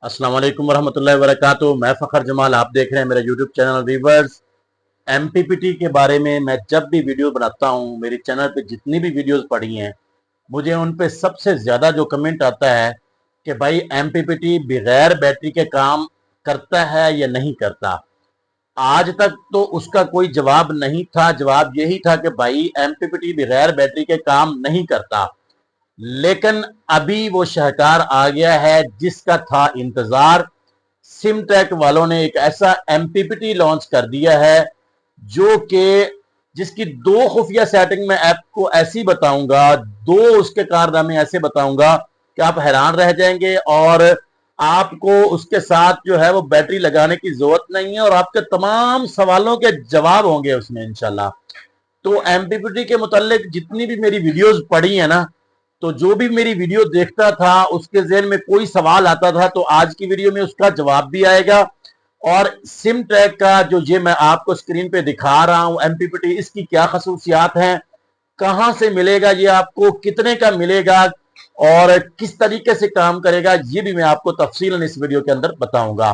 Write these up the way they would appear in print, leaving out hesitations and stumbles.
अस्सलाम वालेकुम वरहमतुल्लाहि वबरकातुहू। मैं फ़खर जमाल, आप देख रहे हैं मेरा यूट्यूब चैनल व्यूअर्स। एमपीपीटी के बारे में मैं जब भी वीडियो बनाता हूँ, मेरे चैनल पे जितनी भी वीडियोस पड़ी हैं, मुझे उन पे सबसे ज़्यादा जो कमेंट आता है कि भाई एमपीपीटी बगैर बैटरी के काम करता है या नहीं करता। आज तक तो उसका कोई जवाब नहीं था। जवाब यही था कि भाई एमपीपीटी बगैर बैटरी के काम नहीं करता। लेकिन अभी वो शाहकार आ गया है जिसका था इंतजार। सिमटेक वालों ने एक ऐसा एमपीपीटी लॉन्च कर दिया है जो कि जिसकी दो खुफिया सेटिंग में आपको ऐसी बताऊंगा, दो उसके कारनामे ऐसे बताऊंगा कि आप हैरान रह जाएंगे और आपको उसके साथ जो है वो बैटरी लगाने की जरूरत नहीं है और आपके तमाम सवालों के जवाब होंगे उसमें इंशाल्लाह। तो एमपीपीटी के मुतालिक जितनी भी मेरी वीडियोस पड़ी है ना, तो जो भी मेरी वीडियो देखता था उसके ज़हन में कोई सवाल आता था तो आज की वीडियो में उसका जवाब भी आएगा। और सिम ट्रैक का जो ये मैं आपको स्क्रीन पे दिखा रहा हूं एमपीपीटी, इसकी क्या खसूसियात हैं, कहां से मिलेगा ये आपको, कितने का मिलेगा और किस तरीके से काम करेगा, ये भी मैं आपको तफसीलन इस वीडियो के अंदर बताऊंगा।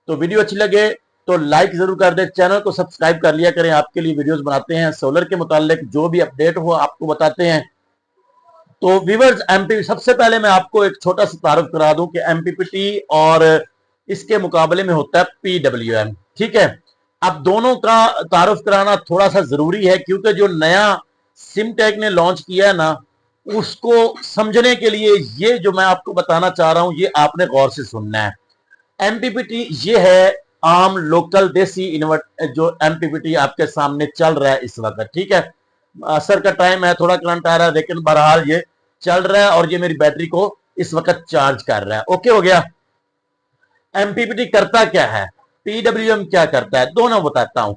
तो वीडियो अच्छी लगे तो लाइक जरूर कर दें, चैनल को सब्सक्राइब कर लिया करें। आपके लिए वीडियोस बनाते हैं सोलर के मुतालिक, जो भी अपडेट हो आपको बताते हैं। तो व्यूअर्स, एमपी सबसे पहले मैं आपको एक छोटा सा तारुफ करा दूं कि एमपीपीटी और इसके मुकाबले में होता है पीडब्ल्यूएम। ठीक है, अब दोनों का तारुफ कराना थोड़ा सा जरूरी है क्योंकि जो नया सिमटेक ने लॉन्च किया है ना, उसको समझने के लिए ये जो मैं आपको बताना चाह रहा हूं ये आपने गौर से सुनना है। एमपीपीटी ये है आम लोकल देसी इन्वर्ट जो एमपीपीटी आपके सामने चल रहा है इस वक्त। ठीक है, असर का टाइम है, थोड़ा करंट आ रहा है, लेकिन बहरहाल ये चल रहा है और ये मेरी बैटरी को इस वक्त चार्ज कर रहा है। ओके हो गया। एमपीपीटी करता क्या है, पीडब्ल्यूएम क्या करता है, दोनों बताता हूं।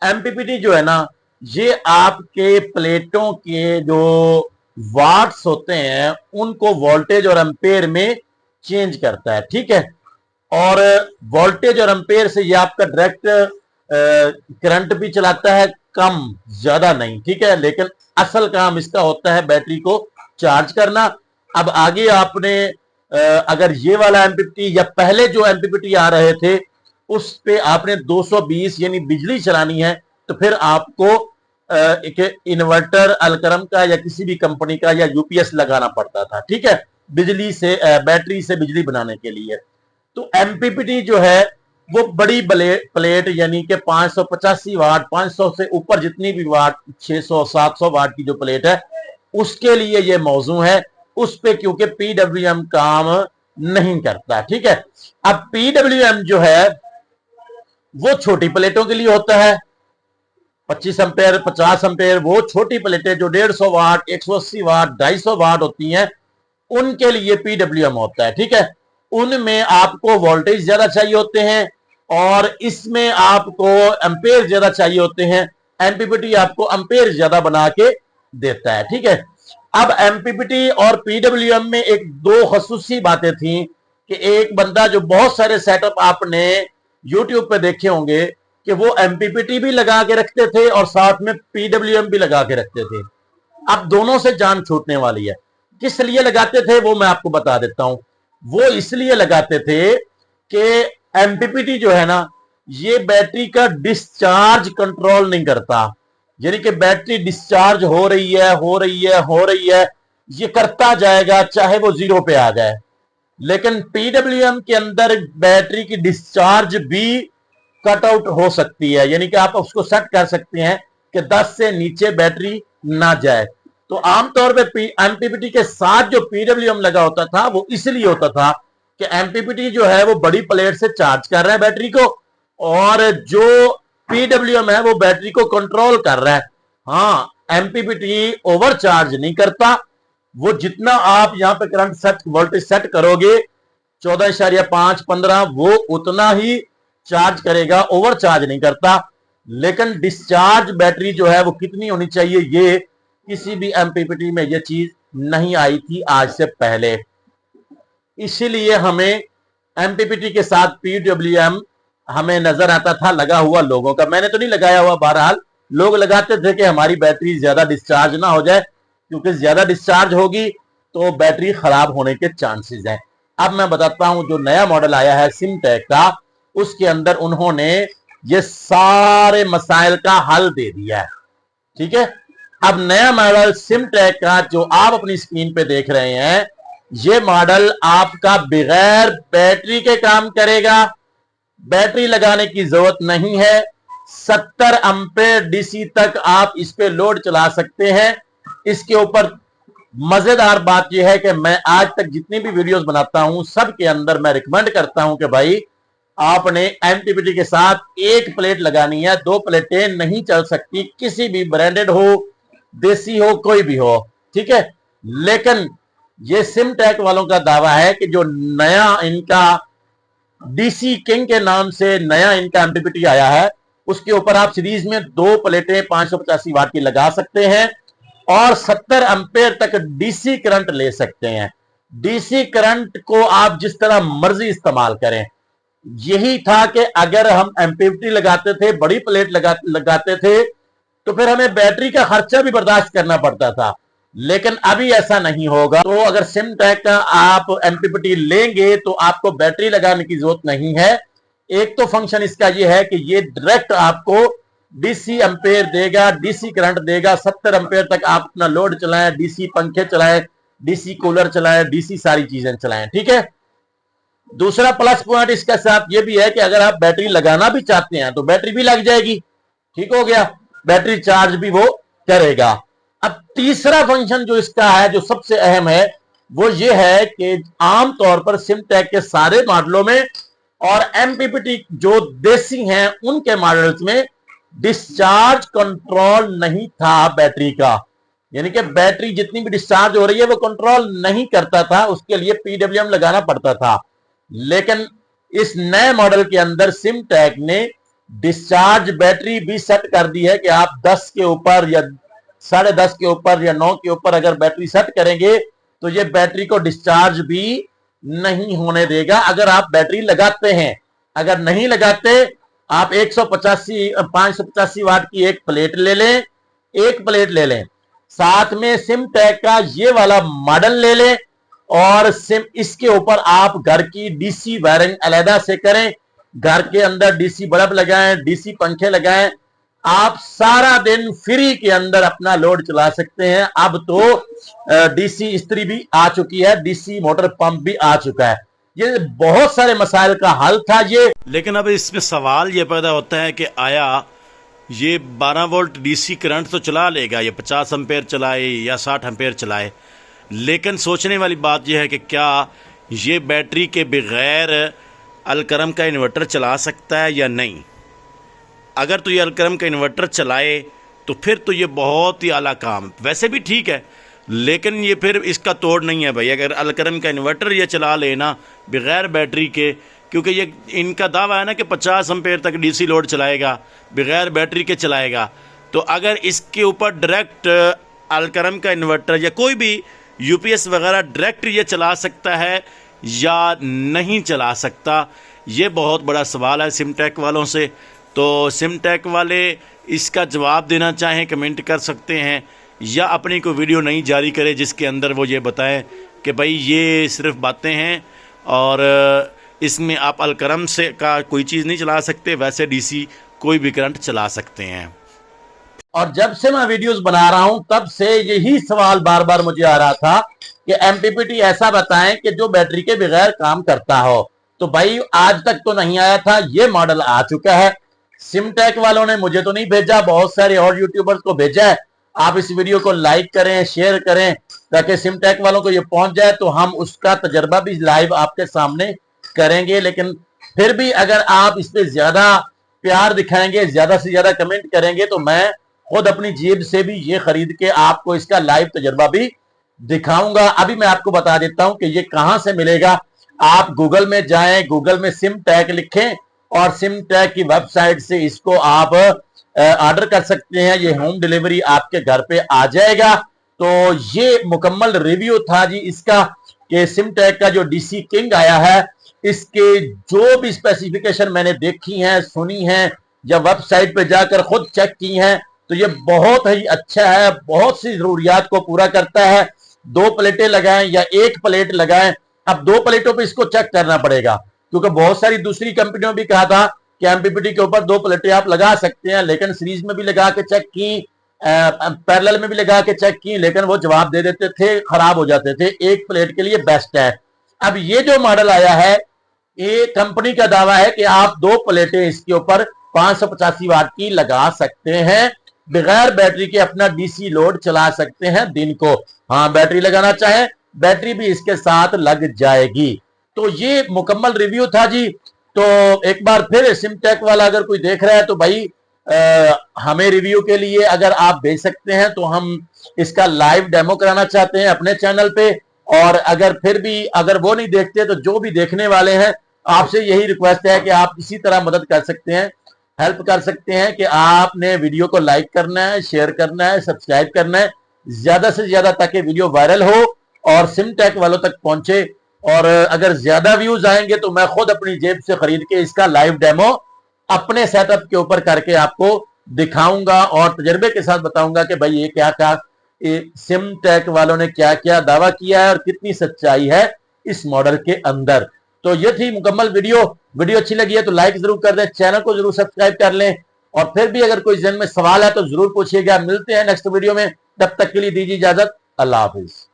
एमपीपीटी जो है ना, ये आपके प्लेटों के जो वाट्स होते हैं उनको वोल्टेज और एम्पेयर में चेंज करता है। ठीक है, और वोल्टेज और एम्पेयर से ये आपका डायरेक्ट करंट भी चलाता है, कम ज्यादा नहीं। ठीक है, लेकिन असल काम इसका होता है बैटरी को चार्ज करना। अब आगे आपने अगर ये वाला एमपीपीटी या पहले जो एमपीपीटी आ रहे थे उस पे आपने 220 यानी बिजली चलानी है तो फिर आपको एक इन्वर्टर अलकरम का या किसी भी कंपनी का या यूपीएस लगाना पड़ता था। ठीक है, बिजली से बैटरी से बिजली बनाने के लिए। तो एमपीपीटी जो है वो बड़ी प्लेट यानी कि 585 वाट, 500 से ऊपर जितनी भी वाट, 600 700 वाट की जो प्लेट है उसके लिए ये मौजू है। उस पे क्योंकि पीडब्ल्यूएम काम नहीं करता। ठीक है, अब पीडब्ल्यूएम जो है वो छोटी प्लेटों के लिए होता है, 25 एम्पेयर 50 एम्पेयर, वो छोटी प्लेटें जो 150 वाट 180 वाट 250 वाट होती हैं उनके लिए पीडब्ल्यूएम होता है। ठीक है, उनमें आपको वोल्टेज ज्यादा चाहिए होते हैं और इसमें आपको एम्पेयर ज्यादा चाहिए होते हैं। एमपीपीटी आपको एम्पेयर ज्यादा बना के देता है। ठीक है, अब एमपीपीटी और पीडब्ल्यूएम में एक दो खसूसी बातें थी कि एक बंदा जो बहुत सारे सेटअप आपने यूट्यूब पे देखे होंगे कि वो एमपीपीटी भी लगा के रखते थे और साथ में पीडब्ल्यूएम भी लगा के रखते थे। अब दोनों से जान छूटने वाली है। किस लिए लगाते थे वो मैं आपको बता देता हूं। वो इसलिए लगाते थे कि एमपीपीटी जो है ना, ये बैटरी का डिस्चार्ज कंट्रोल नहीं करता। यानी कि बैटरी डिस्चार्ज हो रही है हो रही है हो रही है, ये करता जाएगा चाहे वो जीरो पे आ जाए। लेकिन पीडब्ल्यूएम के अंदर बैटरी की डिस्चार्ज भी कट आउट हो सकती है, यानी कि आप उसको सेट कर सकते हैं कि 10 से नीचे बैटरी ना जाए। तो आमतौर पे एमपीपीटी के साथ जो पीडब्ल्यूएम लगा होता था वो इसलिए होता था कि एमपीपीटी जो है वो बड़ी प्लेट से चार्ज कर रहा है बैटरी को और जो पीडब्ल्यूएम है वो बैटरी को कंट्रोल कर रहा है। हाँ, एमपीपीटी ओवर चार्ज नहीं करता। वो जितना आप यहां पे करंट सेट वोल्टेज सेट करोगे 14.5 15 वो उतना ही चार्ज करेगा, ओवर चार्ज नहीं करता। लेकिन डिस्चार्ज बैटरी जो है वो कितनी होनी चाहिए, ये किसी भी एमपीपीटी में ये चीज नहीं आई थी आज से पहले। इसीलिए हमें एमपीपीटी के साथ पीडब्ल्यूएम हमें नजर आता था लगा हुआ लोगों का। मैंने तो नहीं लगाया हुआ, बहरहाल लोग लगाते थे कि हमारी बैटरी ज्यादा डिस्चार्ज ना हो जाए, क्योंकि ज्यादा डिस्चार्ज होगी तो बैटरी खराब होने के चांसेस हैं। अब मैं बताता हूं जो नया मॉडल आया है सिमटेक का, उसके अंदर उन्होंने ये सारे मसाइल का हल दे दिया है। ठीक है, अब नया मॉडल सिमटेक का जो आप अपनी स्क्रीन पे देख रहे हैं, ये मॉडल आपका बगैर बैटरी के काम करेगा। बैटरी लगाने की जरूरत नहीं है। 70 एम्पेयर डीसी तक आप इस पे लोड चला सकते हैं। इसके ऊपर मजेदार बात यह है कि मैं आज तक जितनी भी वीडियोस बनाता हूं, सबके अंदर मैं रिकमेंड करता हूं कि भाई आपने एमपीपीटी के साथ एक प्लेट लगानी है, 2 प्लेटें नहीं चल सकती, किसी भी ब्रांडेड हो, देसी हो, कोई भी हो। ठीक है, लेकिन ये सिमटेक वालों का दावा है कि जो नया इनका डीसी किंग के नाम से नया इनका एमपीपीटी आया है, उसके ऊपर आप सीरीज में 2 प्लेटें 585 वाट की लगा सकते हैं और 70 एम्पेयर तक डीसी करंट ले सकते हैं। डीसी करंट को आप जिस तरह मर्जी इस्तेमाल करें। यही था कि अगर हम एमपीपीटी लगाते थे, बड़ी प्लेट लगाते थे, तो फिर हमें बैटरी का खर्चा भी बर्दाश्त करना पड़ता था, लेकिन अभी ऐसा नहीं होगा। तो अगर सिमटेक का आप एमपीपीटी लेंगे तो आपको बैटरी लगाने की जरूरत नहीं है। एक तो फंक्शन इसका यह है कि ये डायरेक्ट आपको डीसी एम्पेयर देगा, डीसी करंट देगा। 70 एम्पेयर तक आप अपना लोड चलाएं, डीसी पंखे चलाएं, डीसी कूलर चलाएं, डीसी सारी चीजें चलाएं। ठीक है, दूसरा प्लस पॉइंट इसके साथ ये भी है कि अगर आप बैटरी लगाना भी चाहते हैं तो बैटरी भी लग जाएगी। ठीक हो गया, बैटरी चार्ज भी वो करेगा। अब तीसरा फंक्शन जो इसका है, जो सबसे अहम है, वो ये है कि आमतौर पर सिमटेक के सारे मॉडलों में और एमपीपीटी जो देसी हैं उनके मॉडल्स में डिस्चार्ज कंट्रोल नहीं था बैटरी का। यानी कि बैटरी जितनी भी डिस्चार्ज हो रही है वो कंट्रोल नहीं करता था, उसके लिए पीडब्ल्यूएम लगाना पड़ता था। लेकिन इस नए मॉडल के अंदर सिमटेक ने डिस्चार्ज बैटरी भी सेट कर दी है कि आप 10 के ऊपर या 10.5 के ऊपर या 9 के ऊपर अगर बैटरी सेट करेंगे तो ये बैटरी को डिस्चार्ज भी नहीं होने देगा अगर आप बैटरी लगाते हैं। अगर नहीं लगाते, आप 585 वाट की एक प्लेट ले लें, एक प्लेट ले लें, साथ में सिमटेक का ये वाला मॉडल ले लें और इसके ऊपर आप घर की डीसी वायरिंग अलहदा से करें, घर के अंदर डीसी बल्ब लगाएं, डीसी पंखे लगाएं, आप सारा दिन फ्री के अंदर अपना लोड चला सकते हैं। अब तो डीसी इस्त्री भी आ चुकी है, डीसी मोटर पंप भी आ चुका है। ये बहुत सारे मसाइल का हल था ये। लेकिन अब इसमें सवाल ये पैदा होता है कि आया ये 12 वोल्ट डीसी करंट तो चला लेगा, ये 50 एम्पेयर चलाए या 60 एम्पेयर चलाए, लेकिन सोचने वाली बात यह है कि क्या ये बैटरी के बगैर अलकरम का इन्वर्टर चला सकता है या नहीं। अगर तो ये अलकरम का इन्वर्टर चलाए तो फिर तो ये बहुत ही आला काम, वैसे भी ठीक है, लेकिन ये फिर इसका तोड़ नहीं है भाई। अगर अलकरम का इन्वर्टर ये चला लेना बगैर बैटरी के, क्योंकि ये इनका दावा है ना कि 50 एम्पेयर तक डीसी लोड चलाएगा, बगैर बैटरी के चलाएगा, तो अगर इसके ऊपर डायरेक्ट अलकरम का इन्वर्टर या कोई भी यूपीएस वगैरह डायरेक्ट ये चला सकता है या नहीं चला सकता, ये बहुत बड़ा सवाल है सिमटेक वालों से। तो सिमटेक वाले इसका जवाब देना चाहें कमेंट कर सकते हैं, या अपनी कोई वीडियो नई जारी करें जिसके अंदर वो ये बताएं कि भाई ये सिर्फ बातें हैं और इसमें आप अलकरम से का कोई चीज़ नहीं चला सकते, वैसे डीसी कोई भी करंट चला सकते हैं। और जब से मैं वीडियोस बना रहा हूं तब से यही सवाल बार बार मुझे आ रहा था कि एमपीपीटी ऐसा बताएं कि जो बैटरी के बगैर काम करता हो। तो भाई आज तक तो नहीं आया था, ये मॉडल आ चुका है। सिमटेक वालों ने मुझे तो नहीं भेजा, बहुत सारे और यूट्यूबर्स को भेजा है। आप इस वीडियो को लाइक करें, शेयर करें, ताकि सिमटेक वालों को ये पहुंच जाए, तो हम उसका तजर्बा भी लाइव आपके सामने करेंगे। लेकिन फिर भी अगर आप इस पर ज्यादा प्यार दिखाएंगे, ज्यादा से ज्यादा कमेंट करेंगे, तो मैं खुद अपनी जेब से भी ये खरीद के आपको इसका लाइव तजर्बा भी दिखाऊंगा। अभी मैं आपको बता देता हूं कि ये कहां से मिलेगा। आप गूगल में जाएं, गूगल में सिमटेक लिखें और सिमटेक की वेबसाइट से इसको आप ऑर्डर कर सकते हैं। ये होम डिलीवरी आपके घर पे आ जाएगा। तो ये मुकम्मल रिव्यू था जी इसका कि सिमटेक का जो डीसी किंग आया है, इसके जो भी स्पेसिफिकेशन मैंने देखी हैं, सुनी हैं या वेबसाइट पे जाकर खुद चेक की हैं, तो ये बहुत ही अच्छा है, बहुत सी जरूरियात को पूरा करता है। 2 प्लेटें लगाएं या एक प्लेट लगाएं, अब 2 प्लेटों पे इसको चेक करना पड़ेगा, क्योंकि बहुत सारी दूसरी कंपनियों भी कहा था कि एमपीपीटी के ऊपर 2 प्लेटें आप लगा सकते हैं, लेकिन सीरीज में भी लगा के चेक की, पैरेलल में भी लगा के चेक की, लेकिन वो जवाब दे देते थे, खराब हो जाते थे। एक प्लेट के लिए बेस्ट है। अब ये जो मॉडल आया है, ये कंपनी का दावा है कि आप 2 प्लेटें इसके ऊपर 585 वाट की लगा सकते हैं, बगैर बैटरी के अपना डीसी लोड चला सकते हैं दिन को। हाँ, बैटरी लगाना चाहे बैटरी भी इसके साथ लग जाएगी। तो ये मुकम्मल रिव्यू था जी। तो एक बार फिर सिमटेक वाला अगर कोई देख रहा है तो भाई हमें रिव्यू के लिए अगर आप भेज सकते हैं, तो हम इसका लाइव डेमो कराना चाहते हैं अपने चैनल पे। और अगर फिर भी अगर वो नहीं देखते, तो जो भी देखने वाले हैं, आपसे यही रिक्वेस्ट है कि आप इसी तरह मदद कर सकते हैं, हेल्प कर सकते हैं कि आपने वीडियो को लाइक करना है, शेयर करना है, सब्सक्राइब करना है ज्यादा से ज्यादा, ताकि वीडियो वायरल हो और सिमटेक वालों तक पहुंचे। और अगर ज्यादा व्यूज आएंगे तो मैं खुद अपनी जेब से खरीद के इसका लाइव डेमो अपने सेटअप के ऊपर करके आपको दिखाऊंगा और तजर्बे के साथ बताऊंगा कि भाई ये क्या क्या सिमटेक वालों ने क्या क्या दावा किया है और कितनी सच्चाई है इस मॉडल के अंदर। तो ये थी मुकम्मल वीडियो। वीडियो अच्छी लगी है तो लाइक जरूर कर दें, चैनल को जरूर सब्सक्राइब कर लें, और फिर भी अगर कोई जहन में सवाल है तो जरूर पूछिएगा। मिलते हैं नेक्स्ट वीडियो में, तब तक के लिए दीजिए इजाजत। अल्लाह हाफिज।